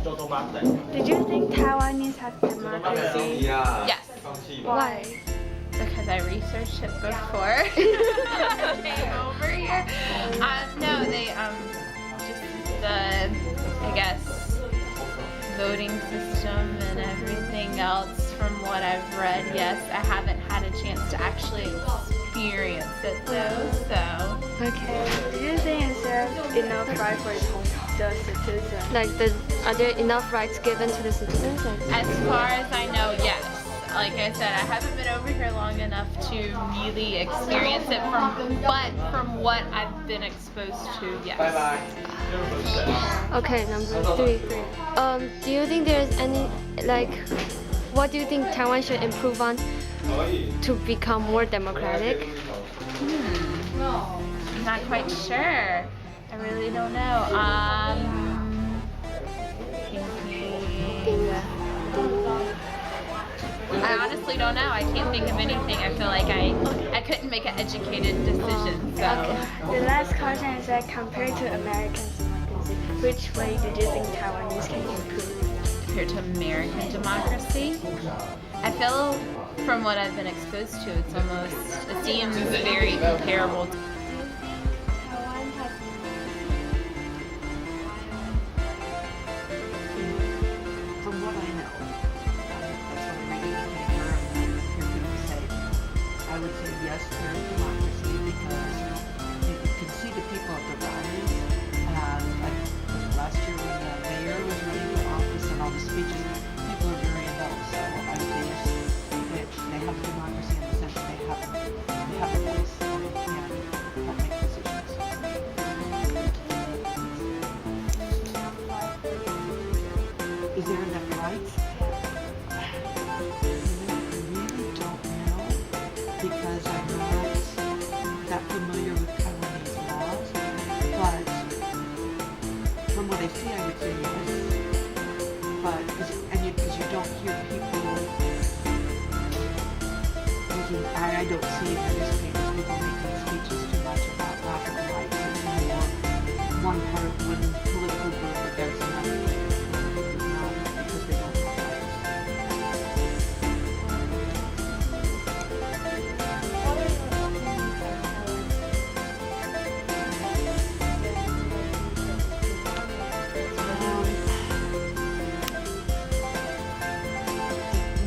Did you think Taiwanese have democracy? Yes. Why? Because I researched it before I came over here. No, they just the I guess voting system and everything else. From what I've read, yes, I haven't had a chance to actually experience it though. So. Okay. Do you think is there enough right for the citizens? Like, are there enough rights given to the citizens? As far as I know, yes. Like I said, I haven't been over here long enough to really experience it but from what I've been exposed to, yes. Okay, number 3. Do you think there's any, like, what do you think Taiwan should improve on to become more democratic? I'm not quite sure. I really don't know. I honestly don't know. I can't think of anything. I feel like I couldn't make an educated decision. So. Okay. The last question is that compared to American democracy, which way did you think Taiwanese can improve? Compared to American democracy, I feel from what I've been exposed to, it seems very comparable. From what I know, that's what I'm reading in the paper and hear people say, I would say yes, there's democracy because you can see the people at the rallies. Like last year when the mayor was running for office and all the speeches, people are very involved. So I would say yes, they have democracy in the sense that they have a voice and they can help make decisions. Is there enough rights? I really don't know because I'm not that familiar with Taiwanese laws, but from what I see, I would say yes. But because you don't hear people making, I don't see in the newspapers people making speeches too much about lack of rights. It's more one part of one political group against another. Because they don't have rights.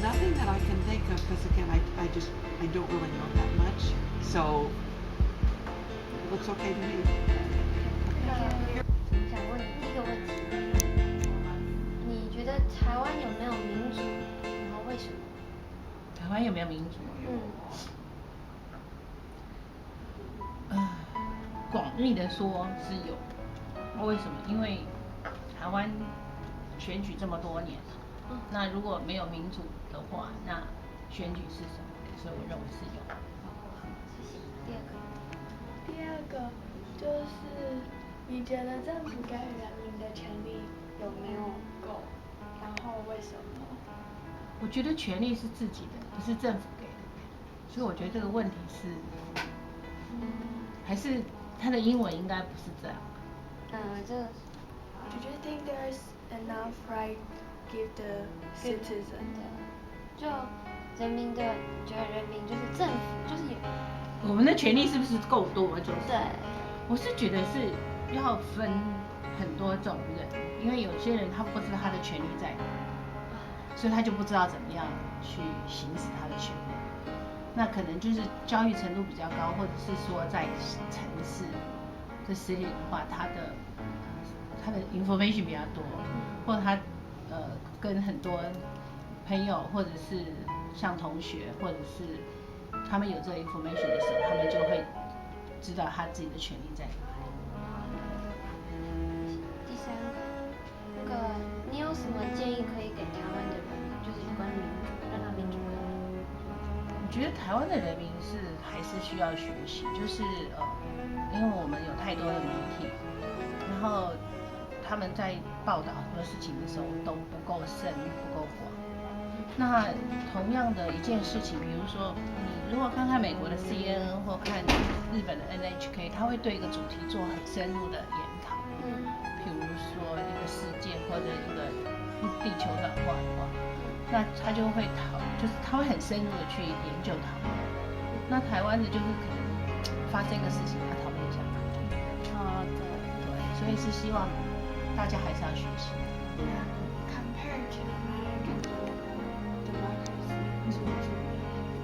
Nothing that I can think of, because again, I don't really know that much. So it looks okay to me. 想问你第一个问题，你觉得台湾有没有民主？然后为什么？台湾有没有民主？广义的说是有。为什么？因为台湾选举这么多年了，那如果没有民主的话，那选举是什么？所以我认为是有。谢谢。第二个。第二个就是你觉得政府给人民的权利有没有够？然后为什么？我觉得权利是自己的，不是政府给的，所以我觉得这个问题是，还是它的英文应该不是这样。这个。Did you think there's enough right give the citizen? 就人民的，觉得人民就是政府，就是有。我们的权利是不是够多？就是。对。我是觉得是要分很多种人，因为有些人他不知道他的权利在哪，所以他就不知道怎么样去行使他的权利。那可能就是教育程度比较高，或者是说在城市的实力的话，他的 information 比较多，或者他跟很多朋友或者是像同学，或者是他们有这个 information 的时候，他们就会知道他自己的权利在哪里。第三个，你有什么建议可以给台湾的人民，就是有关民主，让他民主更好？我觉得台湾的人民还是需要学习，就是因为我们有太多的媒体，然后他们在报道很多事情的时候都不够深不够广。那同样的一件事情，比如说你如果看看美国的 CNN 或看日本的 NHK， 他会对一个主题做很深入的研讨。比譬如说一个世界或者一个地球暖化的话，那他就会就是他会很深入的去研究讨论。那台湾的就是可能发生一个事情，他讨论一下。对，所以是希望大家还是要学习。Compared to American democracy，你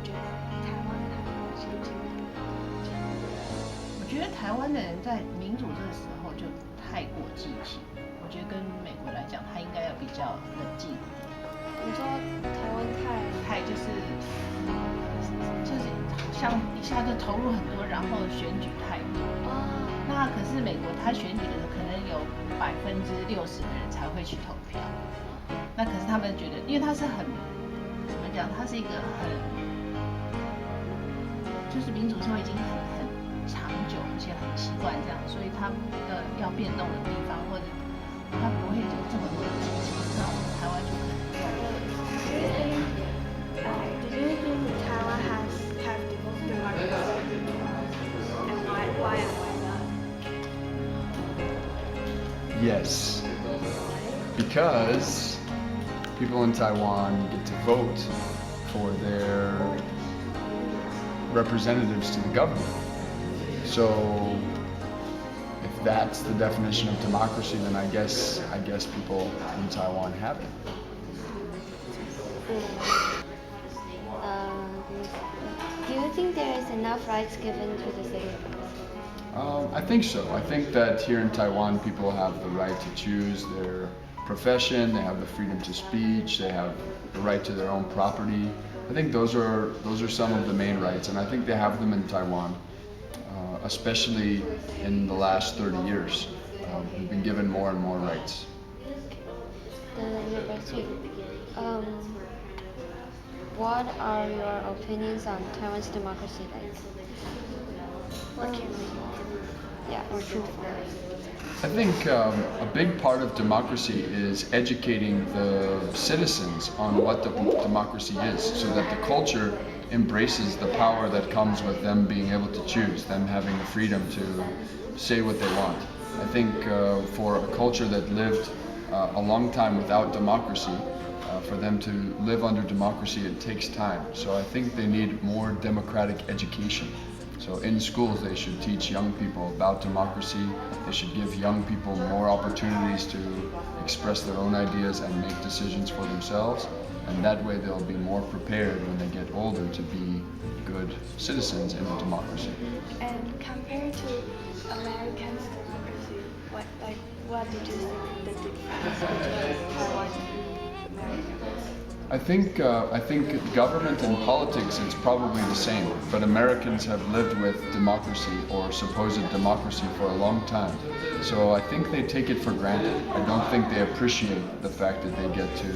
觉得台湾还有先进我觉得台湾的人在民主这个时候就太过激情，我觉得跟美国来讲，他应该要比较冷静一点。你说台湾太就是好像一下就投入很多，然后选举态度。那可是美国他选举的可能有60%的人才会去投票。那可是他们觉得，因为他是怎么讲，他是一个就是民主社会已经很长久，而且很习惯这样，所以他要变动的地方，或者他不会有这么多的激情。那我们台湾就可能要。Do you think Taiwan have democracy? And why and why not? Yes, because people in Taiwan get to vote for their representatives to the government. So if that's the definition of democracy, then I guess people in Taiwan have it. Do you think there is enough rights given to the citizens? I think so. I think that here in Taiwan, people have the right to choose their profession. They have the freedom to speech. They have the right to their own property. I think those are some of the main rights, and I think they have them in Taiwan, especially in the last 30 years. We've been given more and more rights. Number 3. What are your opinions on Taiwan's democracy like? What can we do? Yeah, or true for. I think a big part of democracy is educating the citizens on what the democracy is, so that the culture embraces the power that comes with them being able to choose, them having the freedom to say what they want. I think for a culture that lived a long time without democracy, for them to live under democracy, it takes time. So I think they need more democratic education. So in schools, they should teach young people about democracy. They should give young people more opportunities to express their own ideas and make decisions for themselves. And that way they'll be more prepared when they get older to be good citizens in a democracy. And compared to American democracy, what did you think the difference between Taiwan and America? I think government and politics, it's probably the same, but Americans have lived with democracy or supposed democracy for a long time. So I think they take it for granted. I don't think they appreciate the fact that they get to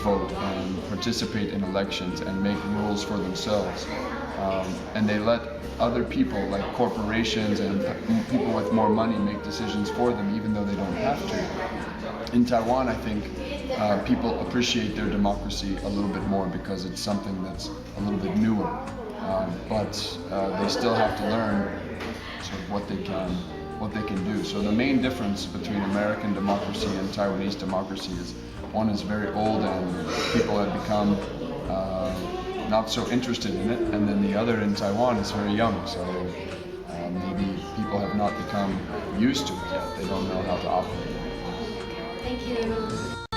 vote and participate in elections and make rules for themselves. And they let other people, like corporations and people with more money, make decisions for them, even though they don't have to. In Taiwan, I think people appreciate their democracy a little bit more because it's something that's a little bit newer. But they still have to learn sort of what they can do. So the main difference between American democracy and Taiwanese democracy is one is very old and people have become not so interested in it, and then the other in Taiwan is very young. So maybe people have not become used to it yet. They don't know how to operate it. Thank you.